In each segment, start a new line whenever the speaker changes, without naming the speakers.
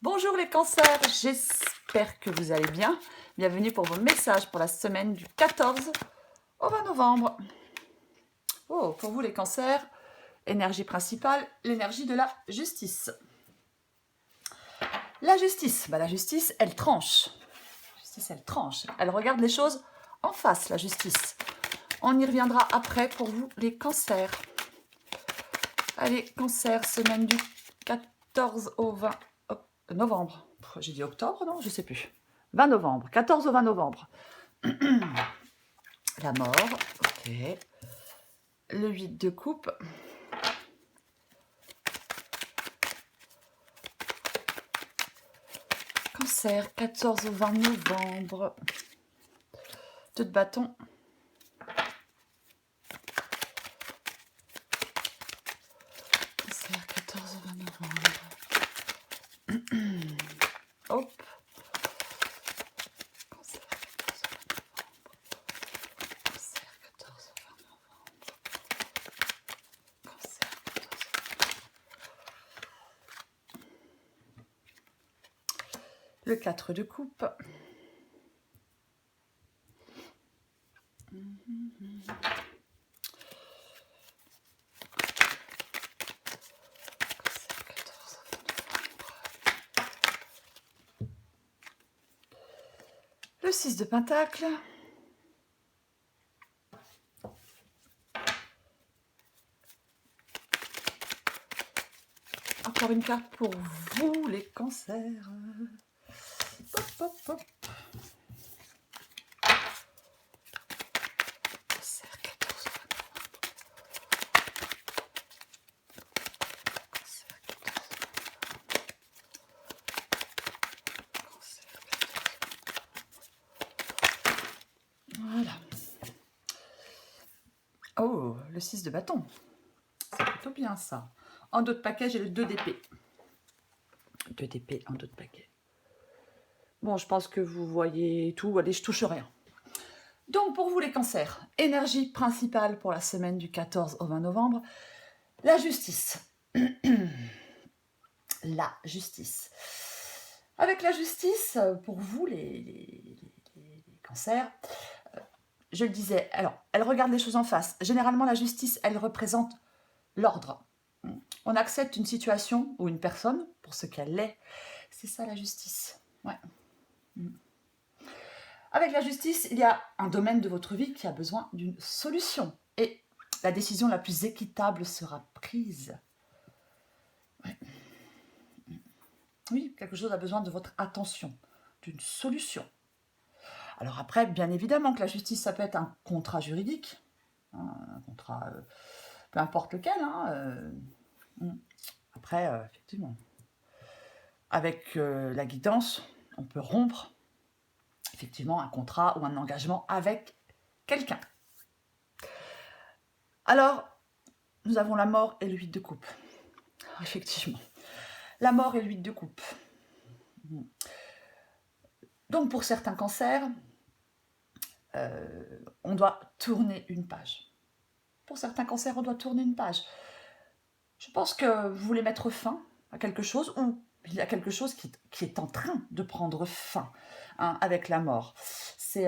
Bonjour les cancers, j'espère que vous allez bien. Bienvenue pour vos messages pour la semaine du 14 au 20 novembre. Oh, pour vous les cancers, énergie principale, l'énergie de la justice. La justice, la justice, elle tranche. La justice, elle tranche. Elle regarde les choses en face, la justice. On y reviendra après pour vous les cancers. Allez, cancer, semaine du 14 au 20 novembre. J'ai dit octobre, non? Je sais plus. 20 novembre, 14 au 20 novembre. La mort, ok. Le 8 de coupe. Cancer, 14 au 20 novembre. 2 de bâton. Cancer, 14 au 20 novembre. Hop. Cancer, 14 au 20 novembre. Cancer, 14 au 20 novembre. Le 4 de coupe. Le 6 de pentacle. Encore une carte pour vous, les cancers. Hop, hop, hop. Cancer, 14 au 20 novembre. Cancer, 14 au 20 novembre. Voilà. Oh, le 6 de bâton. C'est plutôt bien ça. En dos de paquet, j'ai le 2 d'épée. 2 d'épée en dos de paquet. Bon, je pense que vous voyez tout. Allez, je touche rien. Donc, pour vous les cancers, énergie principale pour la semaine du 14 au 20 novembre, la justice. La justice. Avec la justice, pour vous les cancers, je le disais, alors, elle regarde les choses en face. Généralement, la justice, elle représente l'ordre. On accepte une situation ou une personne pour ce qu'elle est. C'est ça la justice. Ouais. Avec la justice, il y a un domaine de votre vie qui a besoin d'une solution. Et la décision la plus équitable sera prise. Ouais. Oui, quelque chose a besoin de votre attention, d'une solution. Alors après, bien évidemment que la justice, ça peut être un contrat juridique, un contrat, peu importe lequel. Après, effectivement, avec la guidance, on peut rompre effectivement un contrat ou un engagement avec quelqu'un. Alors, nous avons la mort et le 8 de coupe. Effectivement. La mort et le 8 de coupe. Donc, pour certains cancers, on doit tourner une page. Pour certains cancers, on doit tourner une page. Je pense que vous voulez mettre fin à quelque chose ou il y a quelque chose qui est en train de prendre fin avec la mort. C'est...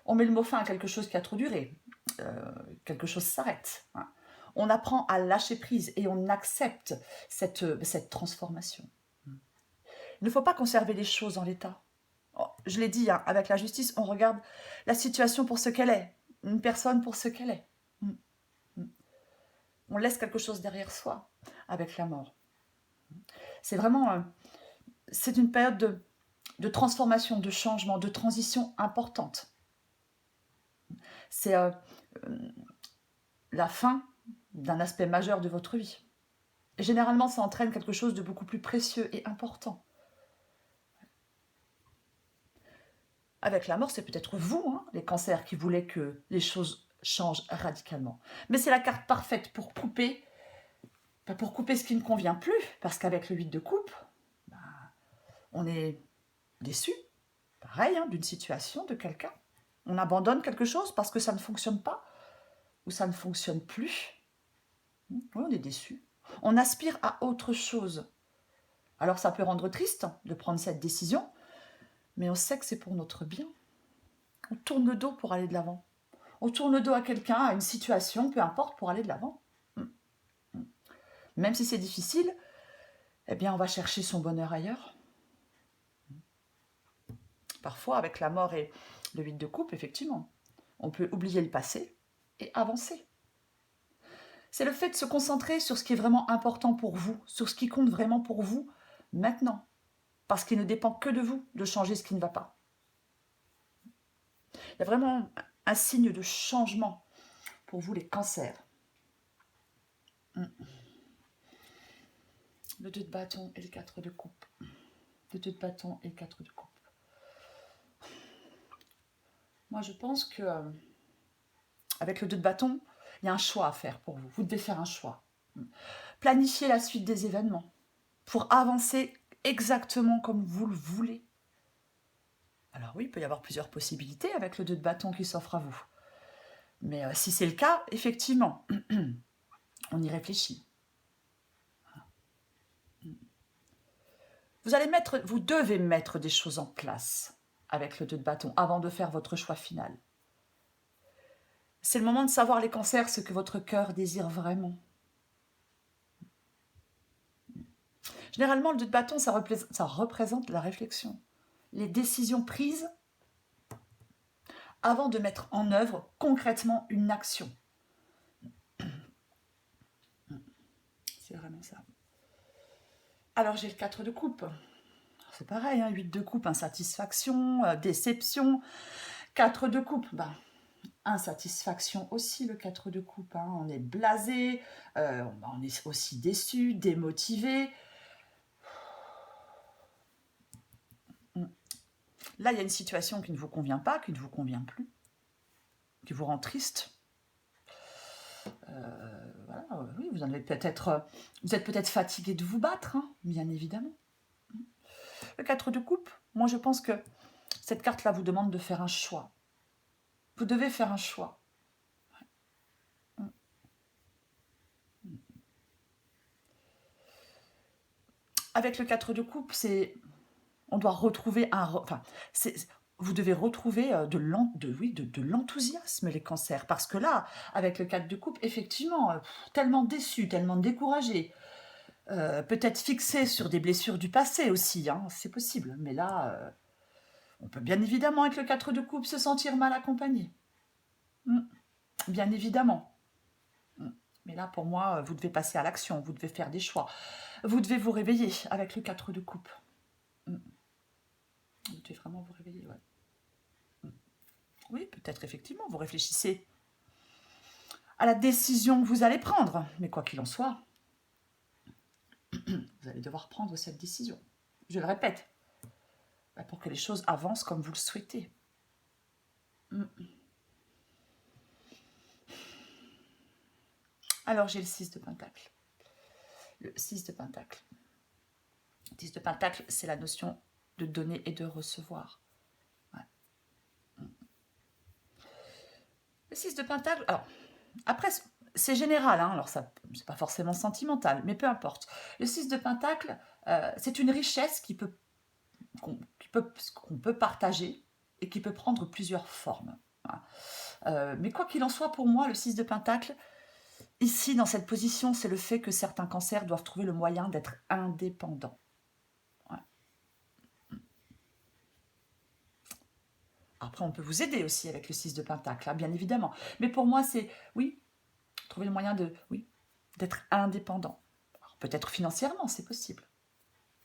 on met le mot fin à quelque chose qui a trop duré. Quelque chose s'arrête. On apprend à lâcher prise et on accepte cette transformation. Il ne faut pas conserver les choses en l'état. Oh, je l'ai dit, avec la justice, on regarde la situation pour ce qu'elle est, une personne pour ce qu'elle est. On laisse quelque chose derrière soi avec la mort. C'est vraiment... c'est une période de transformation, de changement, de transition importante. C'est la fin d'un aspect majeur de votre vie. Et généralement, ça entraîne quelque chose de beaucoup plus précieux et important. Avec la mort, c'est peut-être vous, les cancers, qui voulez que les choses changent radicalement. Mais c'est la carte parfaite pour couper ce qui ne convient plus, parce qu'avec le 8 de coupe, on est déçu, pareil, d'une situation, de quelqu'un. On abandonne quelque chose parce que ça ne fonctionne pas, ou ça ne fonctionne plus. Oui, on est déçu. On aspire à autre chose. Alors ça peut rendre triste de prendre cette décision, mais on sait que c'est pour notre bien. On tourne le dos pour aller de l'avant. On tourne le dos à quelqu'un, à une situation, peu importe, pour aller de l'avant. Même si c'est difficile, eh bien on va chercher son bonheur ailleurs. Parfois, avec la mort et le 8 de coupe, effectivement, on peut oublier le passé et avancer. C'est le fait de se concentrer sur ce qui est vraiment important pour vous, sur ce qui compte vraiment pour vous maintenant, parce qu'il ne dépend que de vous de changer ce qui ne va pas. Il y a vraiment un signe de changement pour vous, les cancers. Le 2 de bâton et le 4 de coupe. Le 2 de bâton et le 4 de coupe. Moi, je pense que avec le 2 de bâton, il y a un choix à faire pour vous. Vous devez faire un choix. Planifier la suite des événements pour avancer exactement comme vous le voulez. Alors oui, il peut y avoir plusieurs possibilités avec le 2 de bâton qui s'offre à vous. Mais si c'est le cas, effectivement, on y réfléchit. Vous devez mettre des choses en place avec le 2 de bâton avant de faire votre choix final. C'est le moment de savoir, les cancers, ce que votre cœur désire vraiment. Généralement, le 2 de bâton, ça représente la réflexion. Les décisions prises avant de mettre en œuvre concrètement une action. C'est vraiment ça. Alors, j'ai le 4 de coupe. C'est pareil, hein, 8 de coupe, insatisfaction, déception. 4 de coupe, insatisfaction aussi, le 4 de coupe. Hein. On est blasé, on est aussi déçu, démotivé. Là, il y a une situation qui ne vous convient pas, qui ne vous convient plus, qui vous rend triste. Voilà, oui, vous êtes peut-être fatigué de vous battre, hein, bien évidemment. Le 4 de coupe, moi je pense que cette carte-là vous demande de faire un choix. Vous devez faire un choix. Avec le 4 de coupe, on doit retrouver vous devez retrouver de l'enthousiasme, les cancers. Parce que là, avec le 4 de coupe, effectivement, tellement déçu, tellement découragé, peut-être fixé sur des blessures du passé aussi, hein, c'est possible. Mais là, on peut bien évidemment, avec le 4 de coupe, se sentir mal accompagné. Bien évidemment. Mais là, pour moi, vous devez passer à l'action, vous devez faire des choix. Vous devez vous réveiller avec le 4 de coupe. Vous devez vraiment vous réveiller, ouais. Oui, peut-être effectivement, vous réfléchissez à la décision que vous allez prendre. Mais quoi qu'il en soit, vous allez devoir prendre cette décision. Je le répète, pour que les choses avancent comme vous le souhaitez. Alors, j'ai le 6 de Pentacle. Le 6 de Pentacle. Le 6 de Pentacle, c'est la notion de donner et de recevoir. Ouais. Le 6 de Pentacle, alors, après, c'est général, hein, alors ça, c'est pas forcément sentimental, mais peu importe. Le 6 de Pentacle, c'est une richesse qu'on peut partager et qui peut prendre plusieurs formes. Mais quoi qu'il en soit, pour moi, le 6 de Pentacle, ici, dans cette position, c'est le fait que certains cancers doivent trouver le moyen d'être indépendants. Ouais. Après, on peut vous aider aussi avec le 6 de Pentacle, hein, bien évidemment. Mais pour moi, c'est, oui, trouver le moyen d'être indépendant. Peut-être financièrement, c'est possible.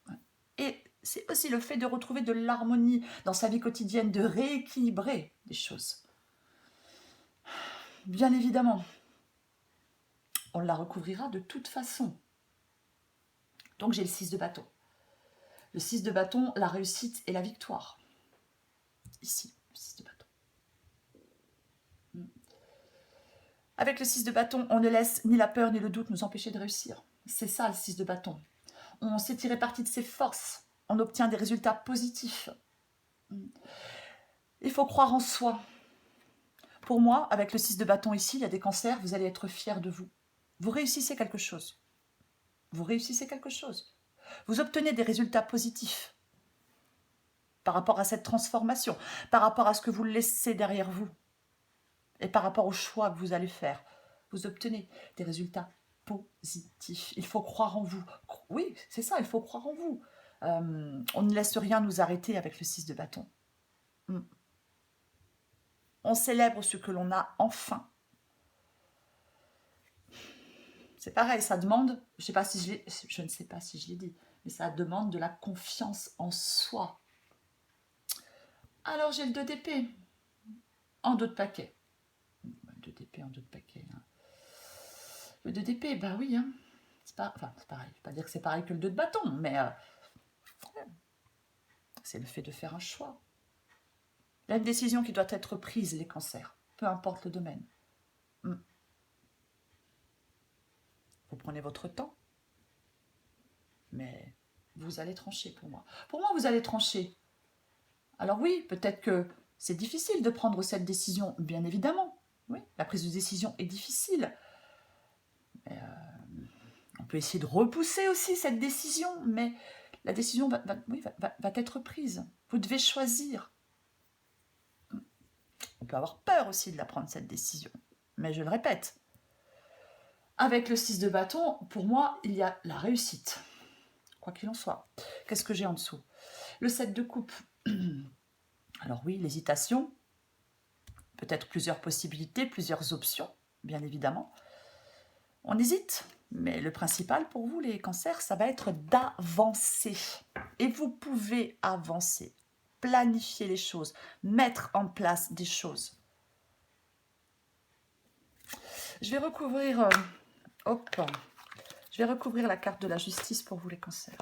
Ouais. Et c'est aussi le fait de retrouver de l'harmonie dans sa vie quotidienne, de rééquilibrer les choses. Bien évidemment, on la recouvrira de toute façon. Donc j'ai le 6 de bâton. Le 6 de bâton, la réussite et la victoire. Ici, le 6 de bâton. Avec le 6 de bâton, on ne laisse ni la peur ni le doute nous empêcher de réussir. C'est ça le 6 de bâton. On sait tirer parti de ses forces. On obtient des résultats positifs. Il faut croire en soi. Pour moi, avec le 6 de bâton ici, il y a des cancers, vous allez être fiers de vous. Vous réussissez quelque chose. Vous réussissez quelque chose. Vous obtenez des résultats positifs par rapport à cette transformation, par rapport à ce que vous laissez derrière vous et par rapport au choix que vous allez faire. Vous obtenez des résultats positifs. Il faut croire en vous. Oui, c'est ça, il faut croire en vous. On ne laisse rien nous arrêter avec le 6 de bâton. On célèbre ce que l'on a enfin. C'est pareil, ça demande, je ne sais pas si je l'ai dit, mais ça demande de la confiance en soi. Alors j'ai le 2 d'épée en dos de paquet. 2 d'épée en dos de paquet. Hein. Le 2 d'épée, bah oui, hein. C'est pareil. Je ne vais pas dire que c'est pareil que le 2 de bâton, mais c'est le fait de faire un choix. Il y a une décision qui doit être prise, les cancers, peu importe le domaine. Vous prenez votre temps, mais vous allez trancher pour moi. Pour moi, vous allez trancher. Alors oui, peut-être que c'est difficile de prendre cette décision, bien évidemment. Oui, la prise de décision est difficile. On peut essayer de repousser aussi cette décision, mais la décision va être prise. Vous devez choisir. On peut avoir peur aussi de la prendre, cette décision. Mais je le répète, avec le 6 de bâton, pour moi, il y a la réussite. Quoi qu'il en soit. Qu'est-ce que j'ai en dessous? Le 7 de coupe. Alors oui, l'hésitation. Peut-être plusieurs possibilités, plusieurs options, bien évidemment. On hésite, mais le principal pour vous, les cancers, ça va être d'avancer. Et vous pouvez avancer, planifier les choses, mettre en place des choses. Je vais recouvrir, je vais recouvrir la carte de la justice pour vous, les cancers.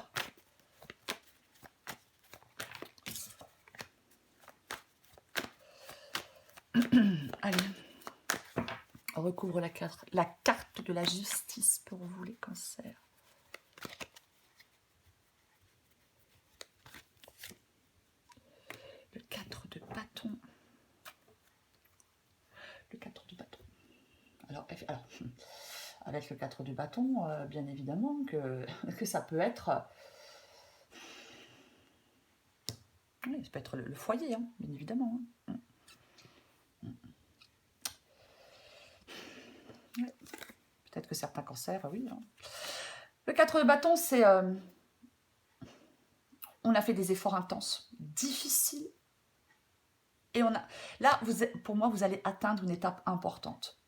Allez, on recouvre la carte de la justice pour vous, les cancers. Le 4 de bâton. Le 4 de bâton. Alors avec le 4 de bâton, bien évidemment que ça peut être... oui, ça peut être le foyer, hein, bien évidemment. Hein. Ouais. Peut-être que certains cancers, oui. Hein. Le 4 de bâton, c'est... on a fait des efforts intenses, difficiles. Et là, pour moi, vous allez atteindre une étape importante.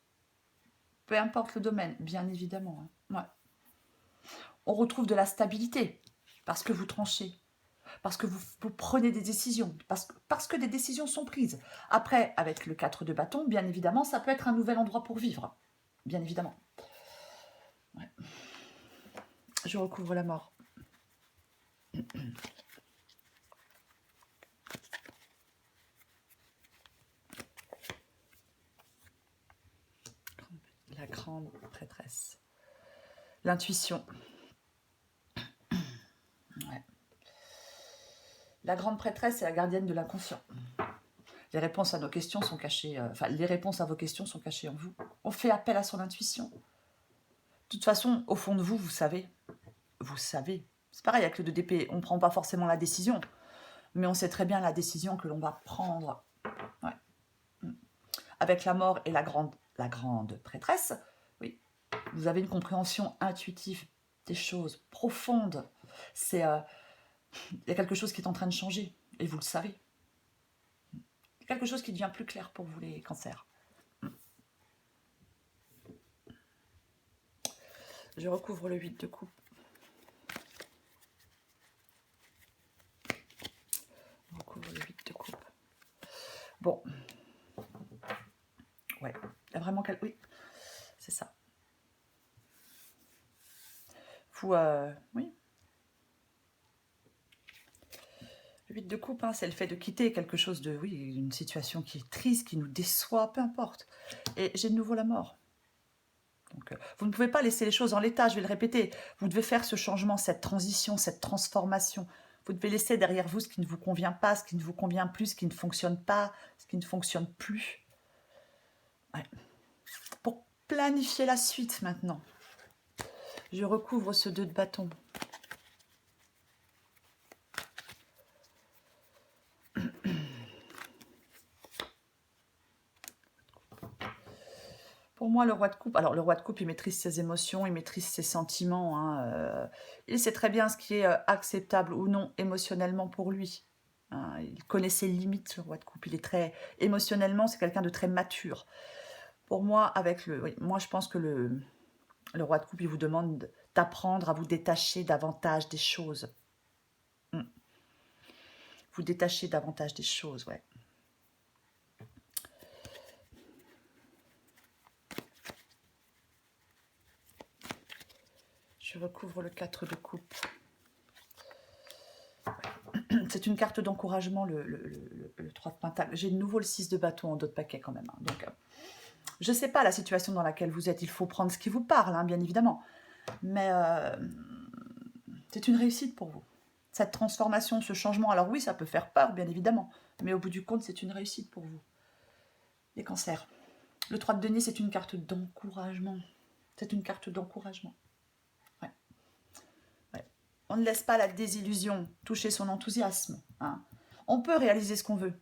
Peu importe le domaine, bien évidemment. Hein. Ouais. On retrouve de la stabilité, parce que vous tranchez, parce que vous prenez des décisions, parce que des décisions sont prises. Après, avec le 4 de bâton, bien évidemment, ça peut être un nouvel endroit pour vivre. Bien évidemment. Ouais. Je recouvre la mort. La grande prêtresse. L'intuition. Ouais. La grande prêtresse est la gardienne de l'inconscient. Les réponses à nos questions sont cachées, les réponses à vos questions sont cachées en vous. On fait appel à son intuition. De toute façon, au fond de vous, vous savez. Vous savez. C'est pareil avec le 2 d'épée, on ne prend pas forcément la décision, mais on sait très bien la décision que l'on va prendre. Ouais. Avec la mort et la grande prêtresse, oui, vous avez une compréhension intuitive des choses profondes. Il y a quelque chose qui est en train de changer, et vous le savez. Quelque chose qui devient plus clair pour vous, les cancers. Je recouvre le 8 de coupe. Je recouvre le 8 de coupe. Bon. Ouais. Il y a vraiment oui, c'est ça. Vous, oui. Le 8 de coupe, hein, c'est le fait de quitter quelque chose de, oui, une situation qui est triste, qui nous déçoit, peu importe. Et j'ai de nouveau la mort. Donc, vous ne pouvez pas laisser les choses en l'état, je vais le répéter. Vous devez faire ce changement, cette transition, cette transformation. Vous devez laisser derrière vous ce qui ne vous convient pas, ce qui ne vous convient plus, ce qui ne fonctionne pas, ce qui ne fonctionne plus. Ouais. Pour planifier la suite maintenant, je recouvre ce 2 de bâton. Pour moi, le roi de coupe, alors le roi de coupe, il maîtrise ses émotions, il maîtrise ses sentiments, hein, il sait très bien ce qui est acceptable ou non émotionnellement pour lui. Hein, il connaît ses limites, le roi de coupe. Il est très émotionnellement, c'est quelqu'un de très mature. Pour moi, oui, moi je pense que le roi de coupe, il vous demande d'apprendre à vous détacher davantage des choses. Vous détacher davantage des choses, ouais. Je recouvre le 4 de coupe. C'est une carte d'encouragement, le 3 de pentacle. J'ai de nouveau le 6 de bâton en dos de paquet quand même. Hein. Donc, je ne sais pas la situation dans laquelle vous êtes. Il faut prendre ce qui vous parle, hein, bien évidemment. Mais c'est une réussite pour vous. Cette transformation, ce changement, alors oui, ça peut faire peur, bien évidemment. Mais au bout du compte, c'est une réussite pour vous. Les cancers. Le 3 de denier, c'est une carte d'encouragement. C'est une carte d'encouragement. Ouais. Ouais. On ne laisse pas la désillusion toucher son enthousiasme. Hein. On peut réaliser ce qu'on veut.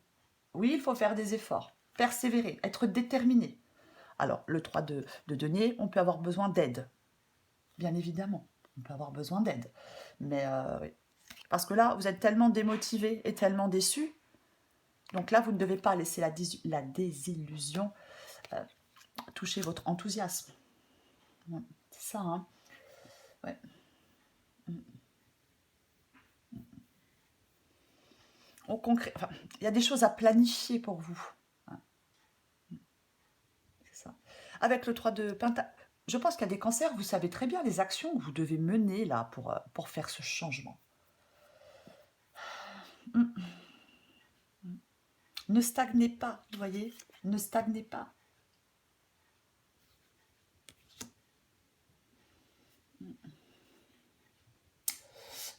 Oui, il faut faire des efforts, persévérer, être déterminé. Alors, le 3 de denier, on peut avoir besoin d'aide. Bien évidemment, on peut avoir besoin d'aide. Mais oui. Parce que là, vous êtes tellement démotivé et tellement déçu. Donc là, vous ne devez pas laisser la désillusion toucher votre enthousiasme. C'est ça, hein. Ouais. Il y a des choses à planifier pour vous. C'est ça. Avec le 3 de pentacle, je pense qu'il y a des cancers, vous savez très bien les actions que vous devez mener là pour faire ce changement. Ne stagnez pas, vous voyez, ne stagnez pas.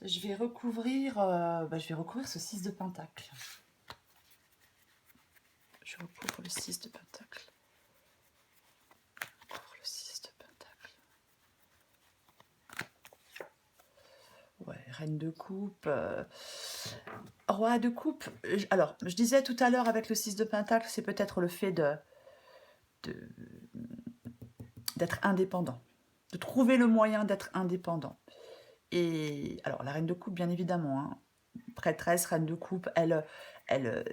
Je vais recouvrir ce 6 de pentacle. Je recouvre le 6 de pentacle. Je recouvre le 6 de pentacle. Ouais, reine de coupe. Roi de coupe. Alors, je disais tout à l'heure avec le 6 de pentacle, c'est peut-être le fait d'être indépendant. De trouver le moyen d'être indépendant. Et alors, la reine de coupe, bien évidemment, hein, prêtresse, reine de coupe, elle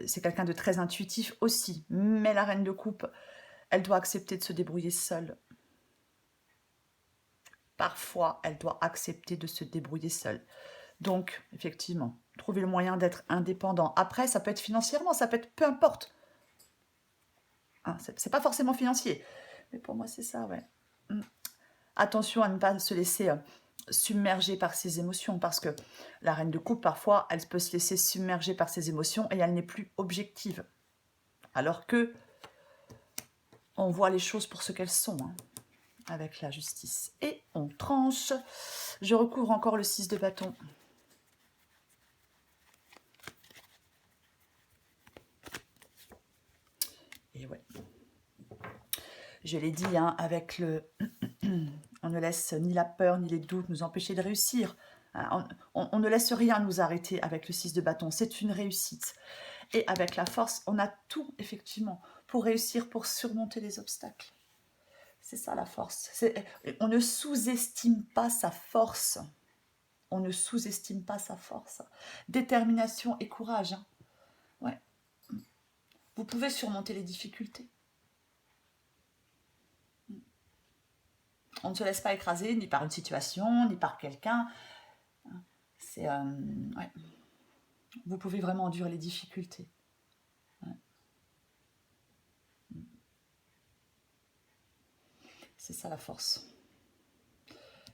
c'est quelqu'un de très intuitif aussi. Mais la reine de coupe, elle doit accepter de se débrouiller seule. Parfois, elle doit accepter de se débrouiller seule. Donc, effectivement, trouver le moyen d'être indépendant. Après, ça peut être financièrement, ça peut être peu importe. Hein, c'est pas forcément financier. Mais pour moi, c'est ça, ouais. Attention à ne pas se laisser submerger par ses émotions, parce que la reine de coupe, parfois, elle peut se laisser submerger par ses émotions et elle n'est plus objective. Alors que on voit les choses pour ce qu'elles sont, hein, avec la justice. Et on tranche. Je recouvre encore le 6 de bâton. Et ouais. Je l'ai dit, hein, avec le... on ne laisse ni la peur ni les doutes nous empêcher de réussir. On ne laisse rien nous arrêter avec le 6 de bâton. C'est une réussite. Et avec la force, on a tout, effectivement, pour réussir, pour surmonter les obstacles. C'est ça la force. On ne sous-estime pas sa force. On ne sous-estime pas sa force. Détermination et courage. Hein. Ouais. Vous pouvez surmonter les difficultés. On ne se laisse pas écraser ni par une situation, ni par quelqu'un. C'est... ouais. Vous pouvez vraiment endurer les difficultés. Ouais. C'est ça la force.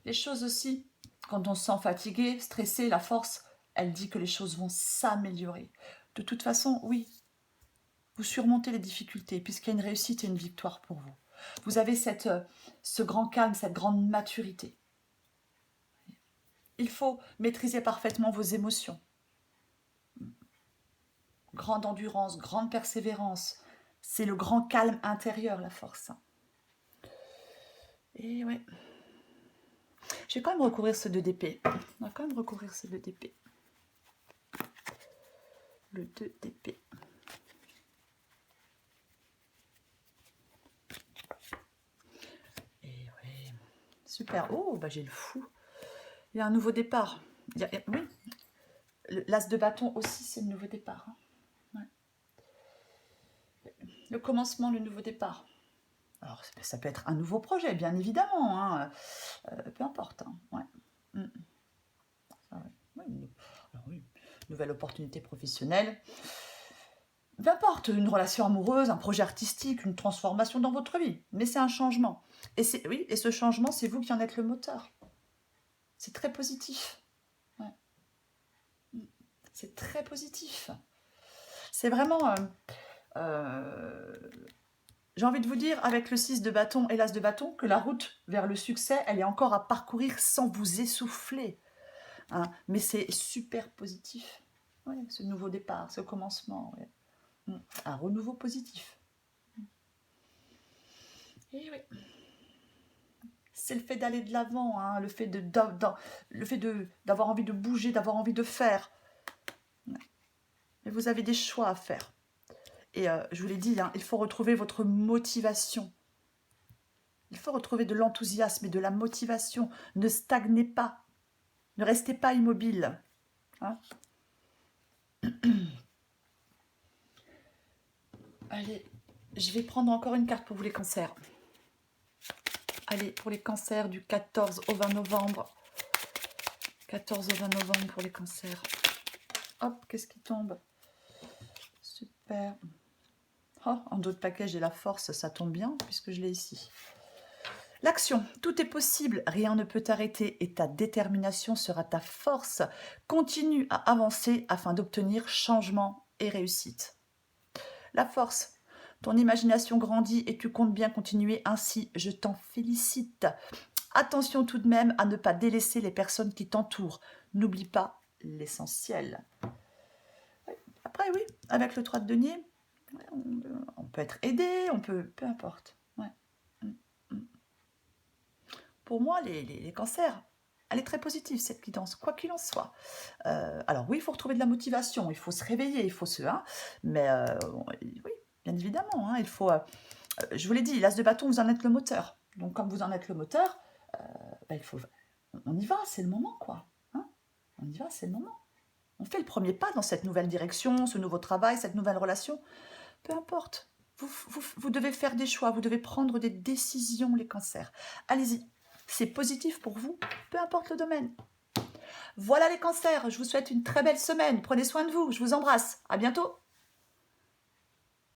Les choses aussi, quand on se sent fatigué, stressé, la force, elle dit que les choses vont s'améliorer. De toute façon, oui, vous surmontez les difficultés, puisqu'il y a une réussite et une victoire pour vous. Vous avez ce grand calme, cette grande maturité. Il faut maîtriser parfaitement vos émotions. Grande endurance, grande persévérance. C'est le grand calme intérieur, la force. Et ouais. Je vais quand même recouvrir ce 2 d'épée. On va quand même recouvrir ce 2 d'épée. Le 2 d'épée. super. Oh, bah j'ai le fou. Il y a un nouveau départ. Oui, l'as de bâton aussi, c'est le nouveau départ. Hein. Ouais. Le commencement, le nouveau départ. Alors, ça peut être un nouveau projet, bien évidemment. Hein. Peu importe. Hein. Ouais. Ah, ouais. Oui, alors, oui. Nouvelle opportunité professionnelle. Peu importe, une relation amoureuse, un projet artistique, une transformation dans votre vie. Mais c'est un changement. Et oui, et ce changement, c'est vous qui en êtes le moteur. C'est très positif. Ouais. C'est très positif. C'est vraiment... j'ai envie de vous dire, avec le 6 de bâton et l'as de bâton, que la route vers le succès, elle est encore à parcourir sans vous essouffler. Hein. Mais c'est super positif. Ouais, ce nouveau départ, ce commencement. Ouais. Un renouveau positif. Et oui. C'est le fait d'aller de l'avant, hein, le fait d'avoir envie de bouger, d'avoir envie de faire. Mais vous avez des choix à faire. Et je vous l'ai dit, hein, il faut retrouver votre motivation. Il faut retrouver de l'enthousiasme et de la motivation. Ne stagnez pas. Ne restez pas immobile. Hein. Allez, je vais prendre encore une carte pour vous les cancers. Allez, pour les cancers du 14 au 20 novembre. 14 au 20 novembre pour les cancers. Hop, qu'est-ce qui tombe? Super. Oh, en dos de paquet, j'ai la force, ça tombe bien puisque je l'ai ici. L'action, tout est possible, rien ne peut t'arrêter et ta détermination sera ta force. Continue à avancer afin d'obtenir changement et réussite. La force, ton imagination grandit et tu comptes bien continuer ainsi, je t'en félicite. Attention tout de même à ne pas délaisser les personnes qui t'entourent. N'oublie pas l'essentiel. Après oui, avec le 3 de denier, on peut être aidé, on peut... peu importe. Ouais. Pour moi, les cancers, elle est très positive cette guidance, quoi qu'il en soit. Alors oui, il faut retrouver de la motivation, il faut se réveiller, il faut se... Hein, mais oui, bien évidemment, hein, il faut... je vous l'ai dit, l'as de bâton, vous en êtes le moteur. Donc comme vous en êtes le moteur, il faut... On y va, c'est le moment, quoi. Hein, on y va, c'est le moment. On fait le premier pas dans cette nouvelle direction, ce nouveau travail, cette nouvelle relation. Peu importe. Vous devez faire des choix, vous devez prendre des décisions, les cancers. Allez-y. C'est positif pour vous, peu importe le domaine. Voilà les cancers, je vous souhaite une très belle semaine. Prenez soin de vous, je vous embrasse. À bientôt.